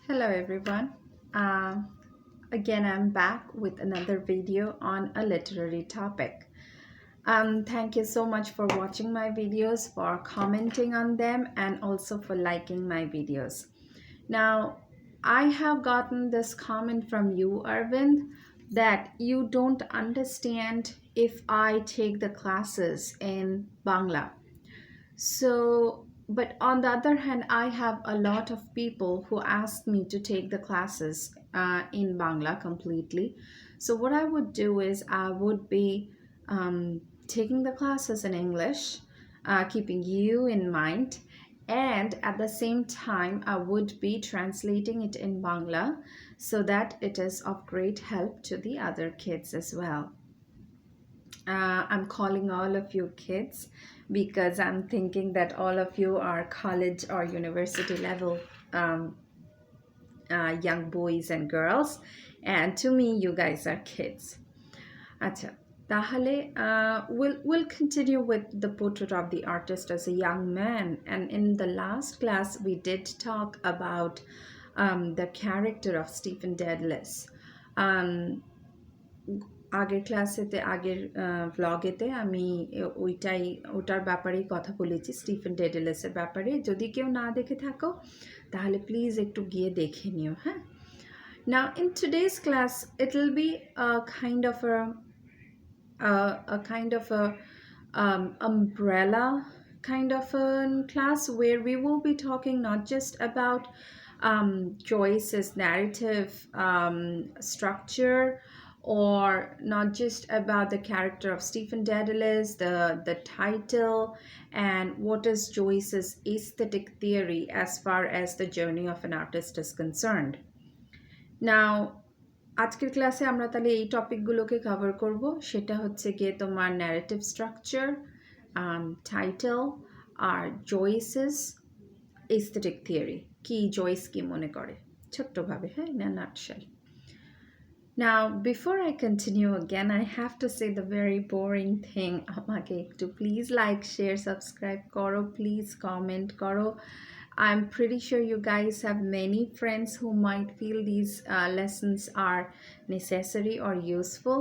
Hello everyone. Again, I'm back with another video on a literary topic. Thank you so much for watching my videos, for commenting on them, and also for liking my videos. Now, I have gotten this comment from you, Arvind, that you don't understand if I take the classes in Bangla. So, but on the other hand, I have a lot of people who asked me to take the classes in Bangla completely. So, what I would do is I would be taking the classes in English, keeping you in mind, and at the same time, I would be translating it in Bangla so that it is of great help to the other kids as well. I'm calling all of you kids because I'm thinking that all of you are college or university level um, young boys and girls, and to me, you guys are kids. আচ্ছা তাহলে we'll continue with the portrait of the artist as a young man, and in the last class we did talk about the character of Stephen Dedalus. Um, আগের ক্লাসেতে আগের ভ্লগেতে আমি ওটার ব্যাপারেই কথা বলেছি, Stephen ডেডেলাসের ব্যাপারে। যদি কেউ না দেখে থাকো তাহলে প্লিজ একটু গিয়ে দেখে নিও, হ্যাঁ। Now in today's class it'll be a kind of a umbrella kind of a class where we will be talking not just about Joyce's narrative structure, or not just about the character of Stephen Dedalus, the title, and what is Joyce's aesthetic theory as far as the journey of an artist is concerned. Now, আজকের ক্লাসে আমরা তাহলে এই টপিকগুলোকে cover করব। সেটা হচ্ছে গিয়ে তোমার ন্যারেটিভ স্ট্রাকচার, টাইটেল, আর জয়েসেস এস্থেটিক থিওরি। কি জয়েস কি মনে করে ছোট্টভাবে, হ্যাঁ, in a nutshell. Now, before I continue again, I have to say the very boring thing. আমাকে একটু please like, share, subscribe করো, please comment করো. I'm pretty sure you guys have many friends who might feel these lessons are necessary or useful.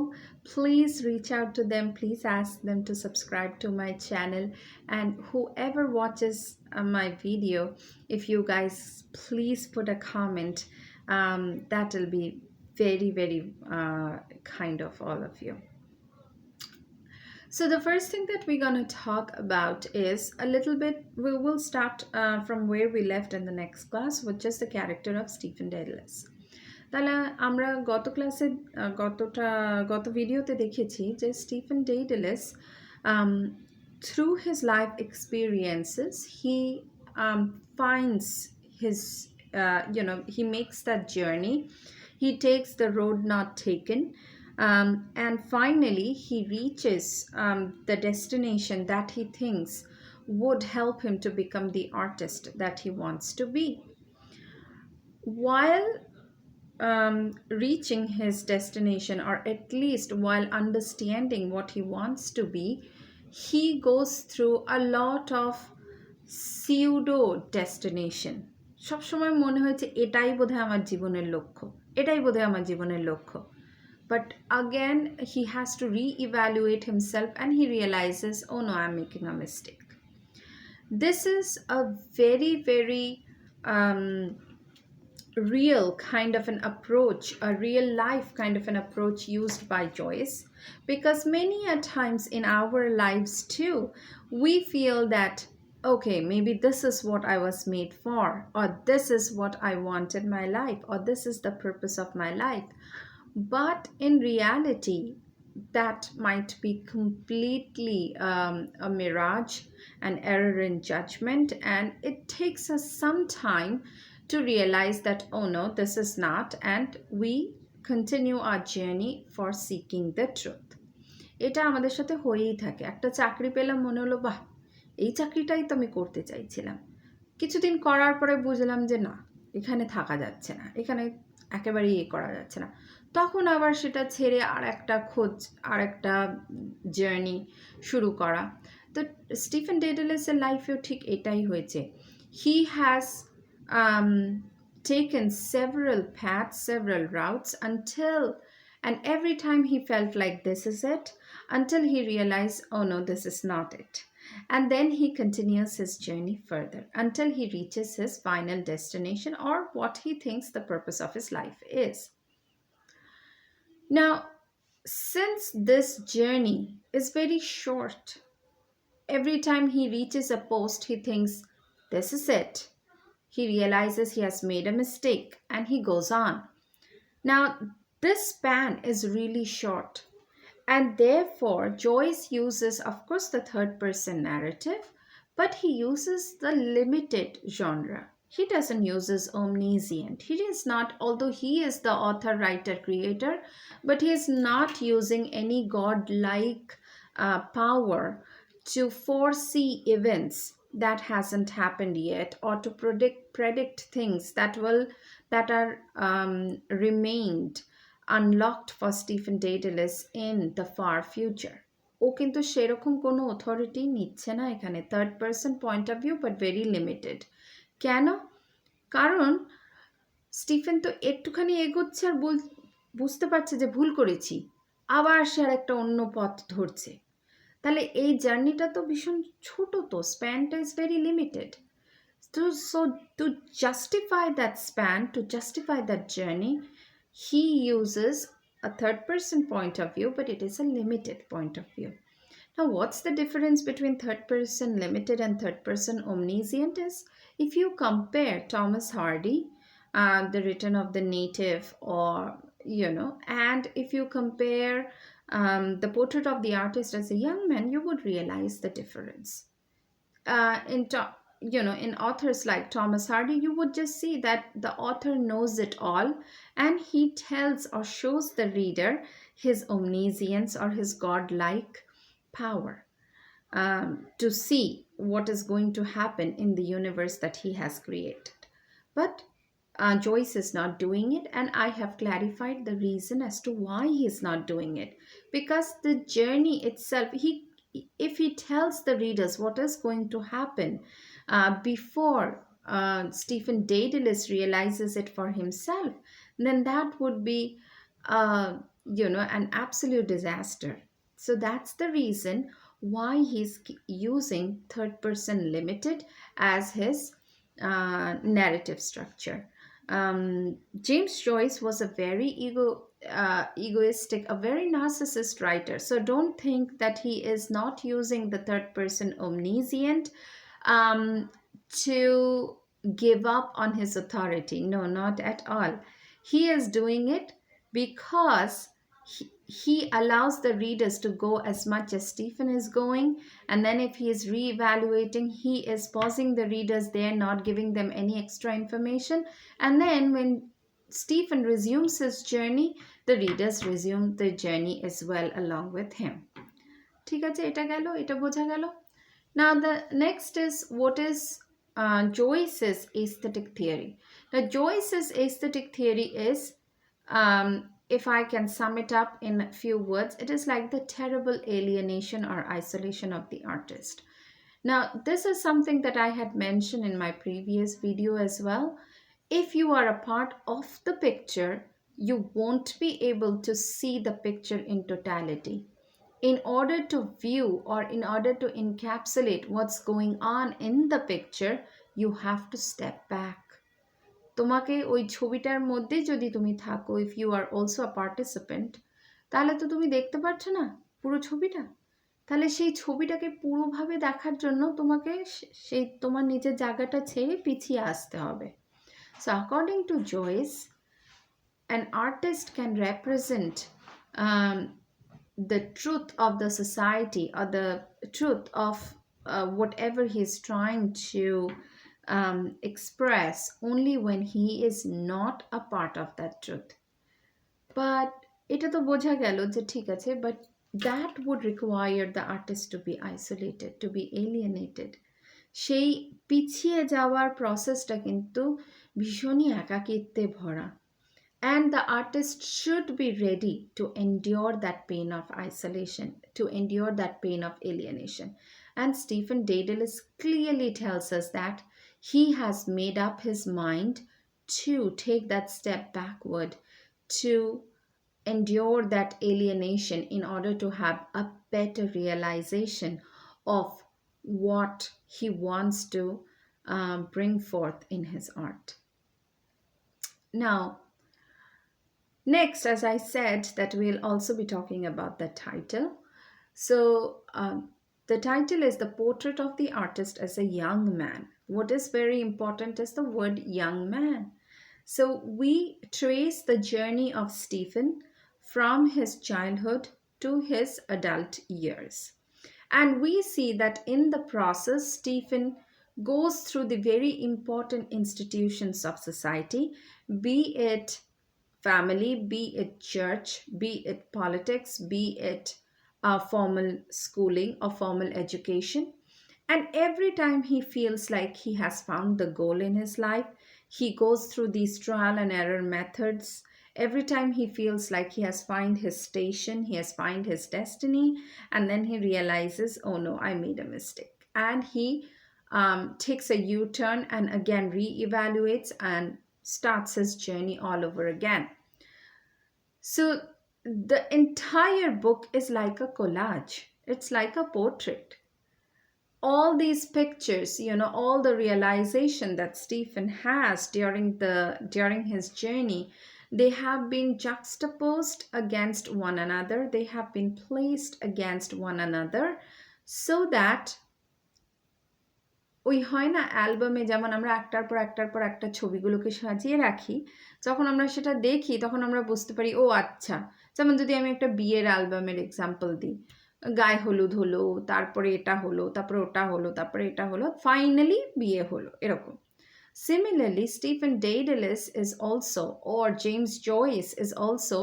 Please reach out to them. Please ask them to subscribe to my channel. And whoever watches my video, if you guys please put a comment, that will be very, very kind of all of you. So the first thing that we're going to talk about is a little bit, we will start from where we left in the next class, which is the character of Stephen Dedalus. তাহলে আমরা গত ক্লাসে গত ভিডিওতে দেখেছি যে Stephen Dedalus, through his life experiences, he finds his, he makes that journey. He takes the road not taken. And finally, he reaches the destination that he thinks would help him to become the artist that he wants to be. While reaching his destination, or at least while understanding what he wants to be, he goes through a lot of pseudo destination. সবসময় মনে হয়েছে এটাই বোধহয় আমার জীবনের লক্ষ্য, এটাই বোধহয় আমার জীবনের লক্ষ্য। But again, he has to re-evaluate himself and he realizes, oh no, I'm making a mistake. This is a very, very real kind of an approach, a real life kind of an approach used by Joyce, because many a times in our lives too, we feel that, okay, maybe this is what I was made for, or this is what I want in my life, or this is the purpose of my life. But in reality, that might be completely a mirage, an error in judgment, and it takes us some time to realize that, oh no, this is not, and we continue our journey for seeking the truth. এটা আমাদের সাথে হয়েই থাকে। একটা চাকরি পেলাম, মনে হলো বাহ, এই চাকরিটাই তো আমি করতে চাইছিলাম। কিছুদিন করার পরে বুঝলাম যে না, এখানে থাকা যাচ্ছে না, এখানে একেবারেই করা যাচ্ছে না। তখন আবার সেটা ছেড়ে আর একটা খোঁজ, আর একটা জার্নি শুরু করা। তো স্টিফেন ডেডালাসের লাইফেও ঠিক এটাই হয়েছে। He has taken several paths, several routes until, and every time he felt like this is it, until he realized, oh no, this is not it. And then he continues his journey further until he reaches his final destination or what he thinks the purpose of his life is. Now, since this journey is very short, every time he reaches a post, he thinks, this is it. He realizes he has made a mistake and he goes on. Now, this span is really short, and therefore, Joyce uses, of course, the third person narrative, but he uses the limited genre. He doesn't use his omniscient. He is not, although he is the author, writer, creator, but he is not using any godlike power to foresee events that hasn't happened yet or to predict things that are remained unlocked for Stephen Daedalus in the far future. ও কিন্তু সেরকম কোনো authority নিচ্ছে না এখানে, third person point of view but very limited. কেন? কারণ Stephen তো একটুখানি এগোচ্ছে আর বুঝতে পারছে যে ভুল করেছি, আবার সে আর একটা অন্য পথ ধরছে। তাহলে এই জার্নিটা তো ভীষণ ছোট, তো স্প্যানটা is very limited. So to justify that span, to justify that journey, he uses a third person point of view, but it is a limited point of view. Now, what's the difference between third person limited and third person omniscient is, if you compare Thomas Hardy, The Return of the Native, or, and if you compare The Portrait of the Artist as a Young Man, you would realize the difference. In authors like Thomas Hardy, you would just see that the author knows it all and he tells or shows the reader his omniscience or his godlike power to see what is going to happen in the universe that he has created. But Joyce is not doing it, and I have clarified the reason as to why he is not doing it. Because the journey itself, if he tells the readers what is going to happen before Stephen Daedalus realizes it for himself, then that would be, an absolute disaster. So that's the reason why he's using third person limited as his narrative structure. James Joyce was a very egoistic, a very narcissist writer. So don't think that he is not using the third person omniscient to give up on his authority. No, not at all. He is doing it because he allows the readers to go as much as Stephen is going, and then if he is re-evaluating, he is pausing the readers there, not giving them any extra information, and then when Stephen resumes his journey, the readers resume the journey as well along with him. ঠিক আছে, এটা গেল, এটা বোঝা গেল। Now the next is, what is Joyce's aesthetic theory. Now Joyce's aesthetic theory is, if I can sum it up in a few words, it is like the terrible alienation or isolation of the artist. Now, this is something that I had mentioned in my previous video as well. If you are a part of the picture, you won't be able to see the picture in totality. In order to view or in order to encapsulate what's going on in the picture, you have to step back. তোমাকে ওই ছবিটার মধ্যে যদি তুমি থাকো, if you are also a participant, তাহলে তো তুমি দেখতে পাচ্ছ না পুরো ছবিটা। তাহলে সেই ছবিটাকে পুরোভাবে দেখার জন্য তোমাকে সেই তোমার নিজের জায়গাটা ছেড়ে পিছিয়ে আসতে হবে। So according to Joyce, an artist can represent the truth of the society or the truth of whatever he is trying to express only when he is not a part of that truth. But এটা তো বোঝা গেল যে ঠিক আছে, but that would require the artist to be isolated, to be alienated. সেই পিছিয়ে যাওয়ার প্রসেসটা কিন্তু ভীষণই একাকিত্বে ভরা, and the artist should be ready to endure that pain of isolation, to endure that pain of alienation. And Stephen Daedalus clearly tells us that he has made up his mind to take that step backward, to endure that alienation in order to have a better realization of what he wants to bring forth in his art. Now, next, as I said, that we'll also be talking about the title. So, the title is The Portrait of the Artist as a Young Man. What is very important is the word young man. So, we trace the journey of Stephen from his childhood to his adult years. And we see that in the process, Stephen goes through the very important institutions of society, be it family, be it church, be it politics, be it formal schooling or formal education. And every time he feels like he has found the goal in his life, he goes through these trial and error methods. Every time he feels like he has found his station, he has found his destiny, and then he realizes, oh no, I made a mistake. And he takes a U turn and again reevaluates and starts his journey all over again. So the entire book is like a collage, it's like a portrait. All these pictures, all the realization that Stephen has during his journey, they have been juxtaposed against one another, they have been placed against one another, so that ওই হয় না অ্যালবামে যেমন আমরা একটার পর একটা ছবিগুলোকে সাজিয়ে রাখি, যখন আমরা সেটা দেখি তখন আমরা বুঝতে পারি ও আচ্ছা। যেমন যদি আমি একটা বিয়ের অ্যালবামের এক্সাম্পল দিই, গায়ে হলুদ হলো, তারপরে এটা হলো, তারপরে ওটা হলো, তারপরে এটা হলো, ফাইনালি বিয়ে হলো, এরকম। Similarly, Stephen Daedalus is also, or James Joyce is also,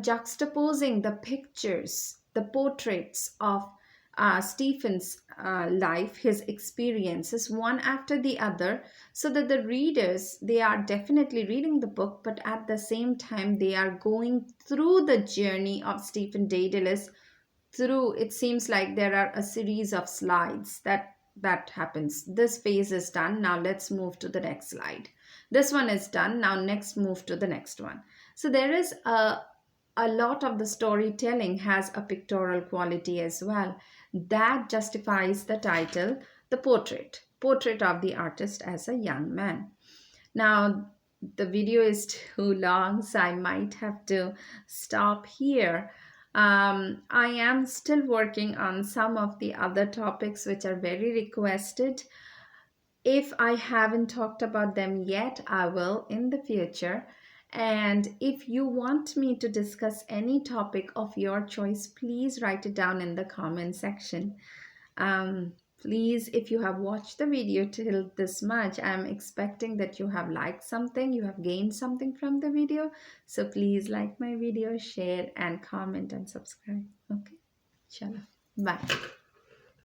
juxtaposing the pictures, the portraits of Stephen's life, his experiences, one after the other, so that the readers, they are definitely reading the book, but at the same time, they are going through the journey of Stephen Daedalus. Through, it seems like there are a series of slides that happens. This phase is done, now let's move to the next slide. This one is done, now next move to the next one. So there is a lot of the storytelling has a pictorial quality as well. That justifies the title, The Portrait of the Artist as a Young Man. Now, the video is too long, so I might have to stop here. I am still working on some of the other topics which are very requested. If I haven't talked about them yet, I will in the future. And if you want me to discuss any topic of your choice, please write it down in the comment section. Please, if you have watched the video till this much, I'm expecting that you have liked something, you have gained something from the video. So please like my video, share and comment and subscribe. Okay, Chalo. Bye.